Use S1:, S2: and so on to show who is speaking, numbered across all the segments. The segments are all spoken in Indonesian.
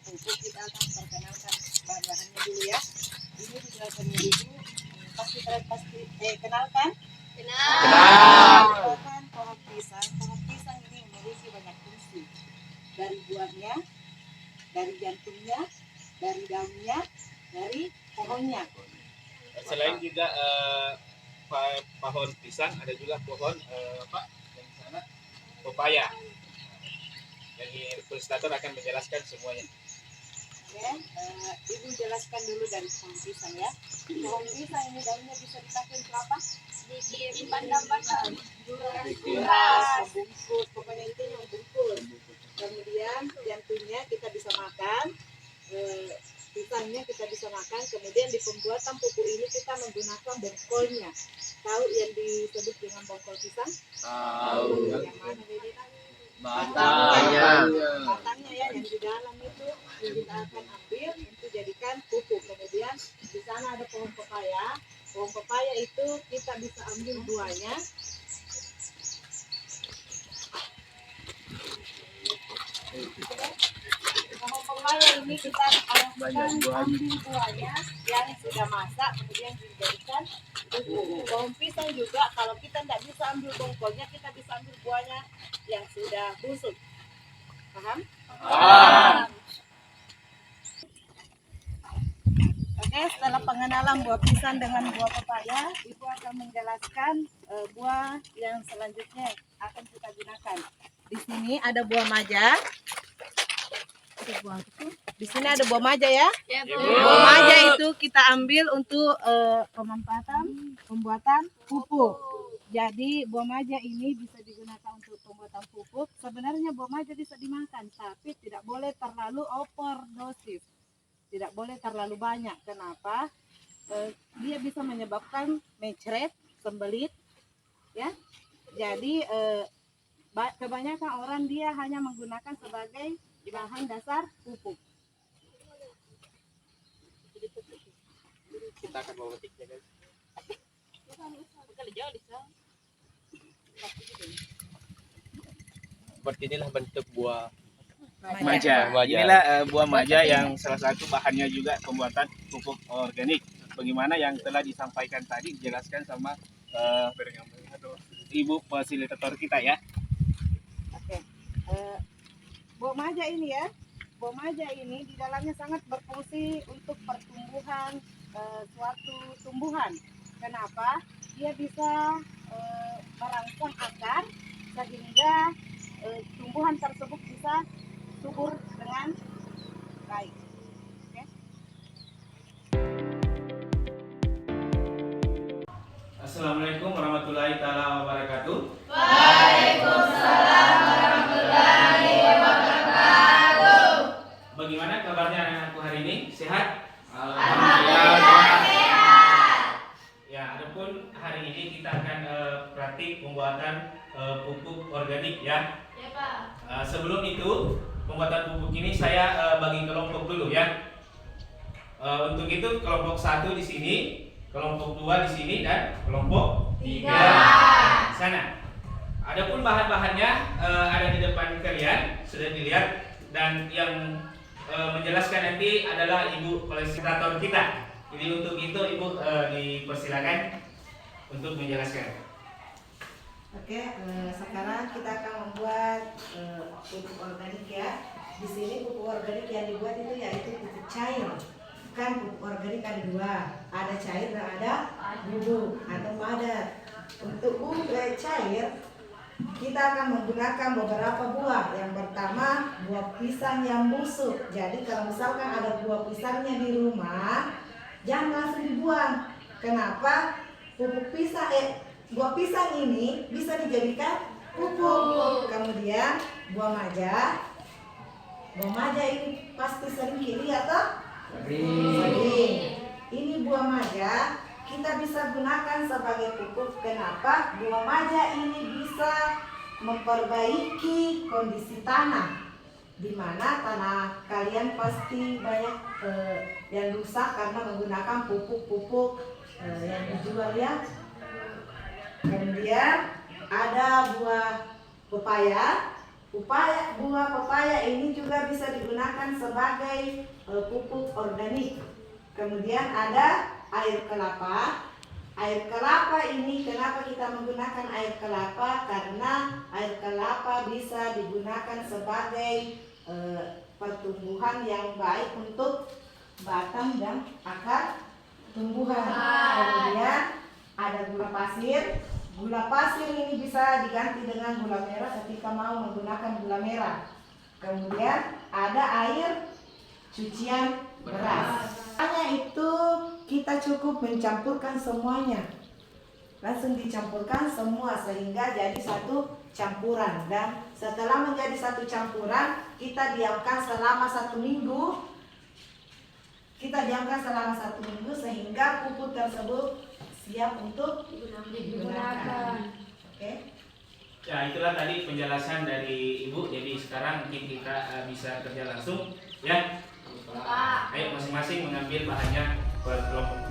S1: pupuk, kita akan perkenalkan bahan-bahannya dulu ya. Ini dijelaskan dulu. Pasti kenalkan. Pohon pisang. Pohon pisang ini memiliki banyak fungsi. Dari buahnya, dari jantungnya, dari daunnya, dari pohonnya.
S2: Selain juga pohon pisang, ada juga pohon yang di sana pepaya. Jadi ilustrator akan menjelaskan semuanya.
S1: Oke, Ibu jelaskan dulu dari pohon pisang ya. Pohon pisang ini daunnya bisa dipakai untuk apa?
S3: Bikin bandang-bandang.
S1: Membungkus, pokoknya intinya membungkus. Kemudian jantungnya kita bisa makan, pisangnya kita bisa makan. Kemudian di pembuatan pupuk ini kita menggunakan bongkolnya. Tahu yang disebut dengan bongkol pisang?
S2: Tahu.
S1: Yang mana ini?
S2: Batangnya.
S1: Batangnya ya, yang di dalam itu yang kita akan ambil untuk jadikan pupuk. Kemudian di sana ada pohon pepaya. Pohon pepaya itu kita bisa ambil buahnya. Pohon pepaya ini kita akan ambil buahnya yang sudah masak, kemudian dijadikan pupuk. Pohon pisang juga kalau kita tidak bisa ambil bongkolnya, kita bisa ambil buahnya yang sudah busuk. Paham? Oke, setelah pengenalan buah pisang dengan buah pepaya, Ibu akan menjelaskan buah yang selanjutnya akan kita gunakan. Di sini ada buah maja. Di sini ada buah maja ya. Buah maja itu kita ambil untuk pembuatan pupuk. Jadi buah maja ini bisa digunakan untuk pembuatan pupuk. Sebenarnya buah maja bisa dimakan, tapi tidak boleh terlalu overdosis. Tidak boleh terlalu banyak. Kenapa? Dia bisa menyebabkan mencret, sembelit, ya. Jadi kebanyakan orang dia hanya menggunakan sebagai bahan dasar pupuk.
S2: Kita akan bawa petiknya guys. Seperti inilah bentuk buah
S4: maja. Inilah buah maja yang salah satu bahannya juga pembuatan pupuk organik. Bagaimana yang telah disampaikan tadi dijelaskan sama Ibu fasilitator kita ya.
S1: Oke. Buah maja ini ya. Buah maja ini di dalamnya sangat berfungsi untuk pertumbuhan suatu tumbuhan. Kenapa? Dia bisa merangsang akar sehingga tumbuhan tersebut bisa subur dengan baik. Okay.
S5: Assalamualaikum warahmatullahi taala wabarakatuh.
S3: Waalaikumsalam warahmatullahi wabarakatuh.
S5: Bagaimana kabarnya anak-anakku hari ini? Sehat?
S3: Alhamdulillah sehat.
S5: Ya, adapun hari ini kita akan praktik pembuatan pupuk organik ya.
S3: Ya Pak.
S5: Sebelum itu pembuatan pupuk ini saya bagi kelompok dulu ya. Untuk itu kelompok 1 di sini, kelompok 2 di sini dan kelompok 3 di sana. Adapun bahan-bahannya ada di depan kalian, sudah dilihat, dan yang menjelaskan nanti adalah Ibu fasilitator kita. Jadi untuk itu Ibu dipersilakan untuk menjelaskan.
S1: Oke, sekarang kita akan membuat pupuk organik ya. Di sini pupuk organik yang dibuat itu yaitu pupuk cair. Kan pupuk organik ada dua, ada cair dan ada bubuk atau padat. Untuk pupuk cair, kita akan menggunakan beberapa buah. Yang pertama, buah pisang yang busuk. Jadi kalau misalkan ada buah pisangnya di rumah, jangan langsung dibuang. Kenapa? Buah pisang ini bisa dijadikan pupuk. Kemudian buah maja. Buah maja ini pasti sering lihat toh? Sering. Ini buah maja kita bisa gunakan sebagai pupuk. Kenapa? Buah maja ini bisa memperbaiki kondisi tanah, di mana tanah kalian pasti banyak yang rusak karena menggunakan pupuk-pupuk yang dijual ya. Kemudian ada buah pepaya. Buah pepaya ini juga bisa digunakan sebagai pupuk organik. Kemudian ada air kelapa. Air kelapa ini kenapa kita menggunakan air kelapa? Karena air kelapa bisa digunakan sebagai pertumbuhan yang baik untuk batang dan akar tumbuhan. Kemudian ada gula pasir. Gula pasir ini bisa diganti dengan gula merah ketika mau menggunakan gula merah. Kemudian ada air cucian beras. Hanya itu kita cukup mencampurkan semuanya. Langsung dicampurkan semua sehingga jadi satu campuran. Dan setelah menjadi satu campuran, kita diamkan selama 1 minggu. Sehingga pupuk tersebut siap untuk digunakan. Oke.
S5: Ya, itulah tadi penjelasan dari Ibu. Jadi sekarang mungkin kita bisa kerja langsung ya. Ayo masing-masing mengambil bahannya per kelompok.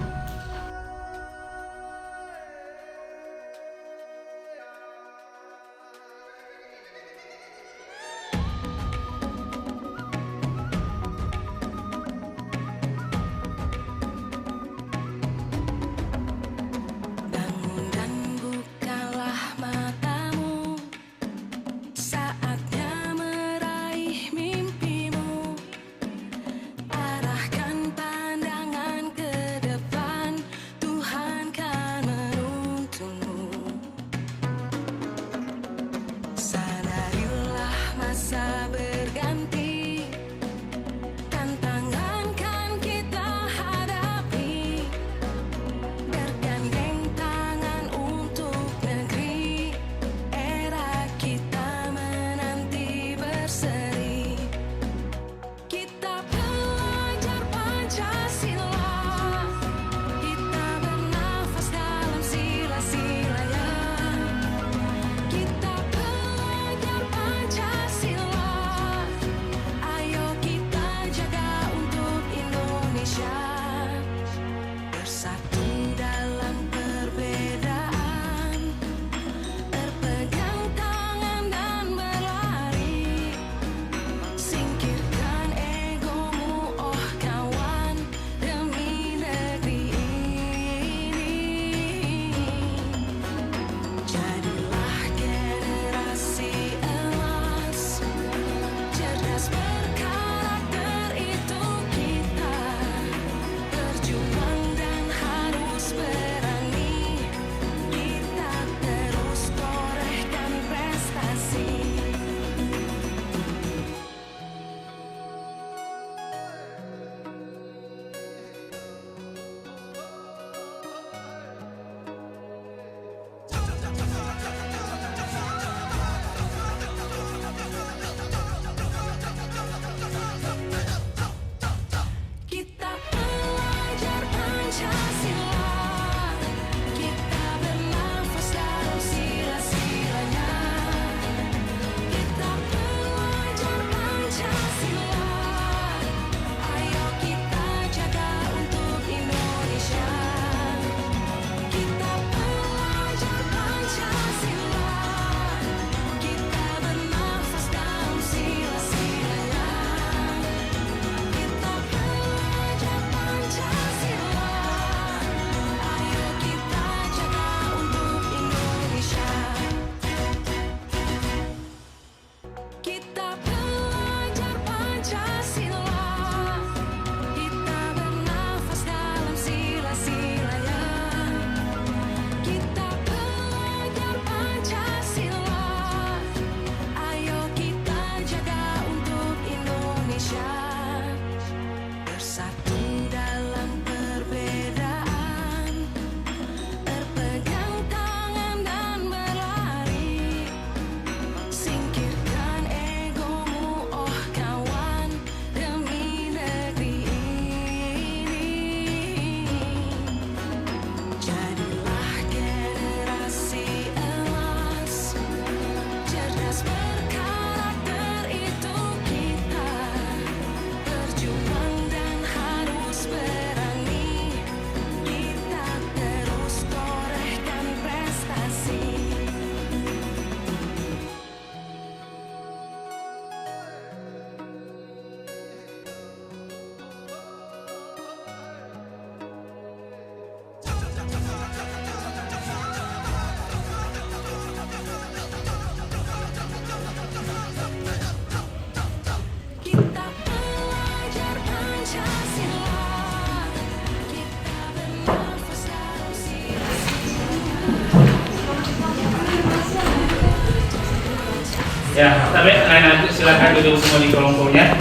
S5: Ya, tapi anak-anak silakan duduk semua di kelompoknya.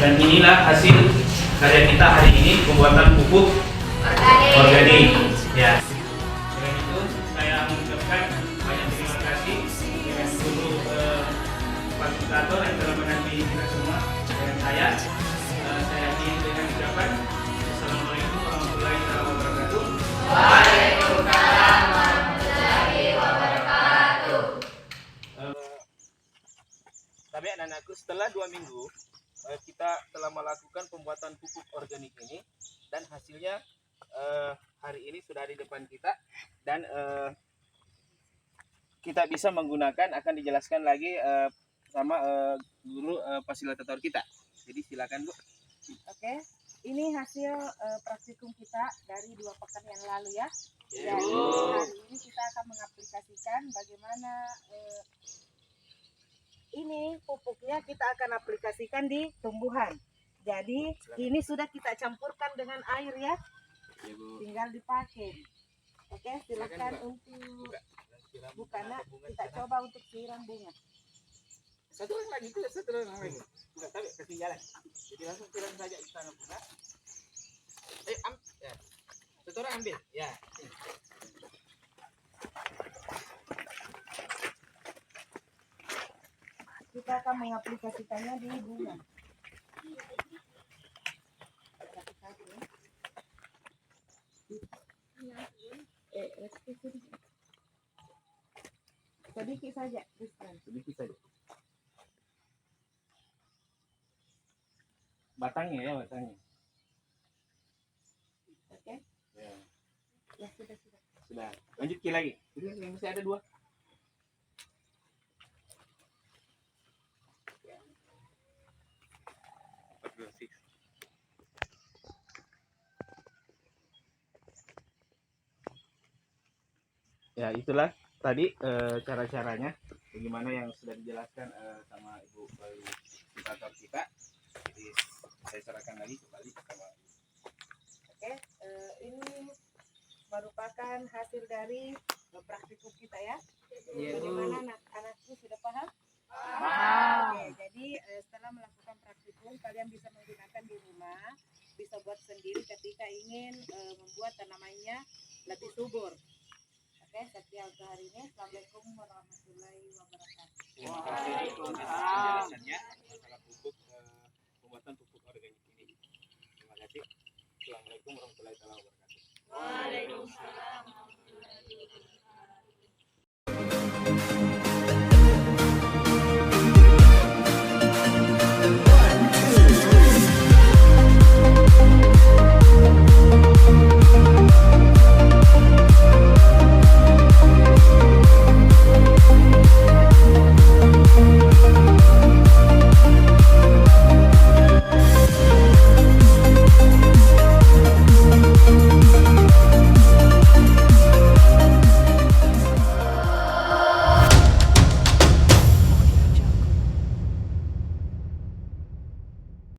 S5: Dan inilah hasil karya kita hari ini, pembuatan pupuk organik. Ya. Dengan itu saya mengucapkan banyak terima kasih dengan seluruh fasilitator yang telah menanti kita semua dengan saya. Saya akhiri dengan ucapan Assalamualaikum warahmatullahi wabarakatuh.
S3: Waalaikumsalam warahmatullahi wabarakatuh.
S4: Tapi anak-anakku, setelah 2 minggu kita telah melakukan pembuatan pupuk organik ini, dan hasilnya hari ini sudah di depan kita, dan kita bisa menggunakan, akan dijelaskan lagi sama guru fasilitator kita. Jadi silakan Bu.
S1: Oke, ini hasil praktikum kita dari 2 pekan yang lalu ya. Jadi hari ini kita akan mengaplikasikan bagaimana ini pupuknya kita akan aplikasikan di tumbuhan. Jadi ini sudah kita campurkan dengan air ya, tinggal dipakai. Oke, silakan untuk bukan, nak. Kita coba untuk siram bunga.
S4: Satu orang lagi, satu orang lagi. Enggak, tapi ketinggalan. Jadi langsung siram saja di sana bunga. Ya. Satu orang ambil. Ya.
S1: Kita akan mengaplikasikannya di bunga. Sedikit saja,
S4: Sedikit saja. Batangnya ya, batangnya.
S1: oke?
S4: Ya.
S1: Ya sudah.
S4: Sudah. Lanjut lagi. Ini masih ada 2. Ya, itulah tadi cara-caranya, bagaimana yang sudah dijelaskan sama Ibu fasilitator kita. Jadi saya serahkan lagi kembali sama Ibu.
S1: Oke, ini merupakan hasil dari praktikum kita ya. Bagaimana anak-anakku sudah paham? Oke, jadi setelah melakukan praktikum, kalian bisa menggunakan di rumah, bisa buat sendiri ketika ingin membuat tanamannya lebih subur. Oke, sekian untuk hari ini. Assalamualaikum warahmatullahi wabarakatuh.
S4: Terima kasih untuk penjelasannya masalah pupuk, pembuatan pupuk organik ini. Terima kasih. Assalamualaikum warahmatullahi wabarakatuh.
S3: Waalaikumsalam warahmatullahi wabarakatuh.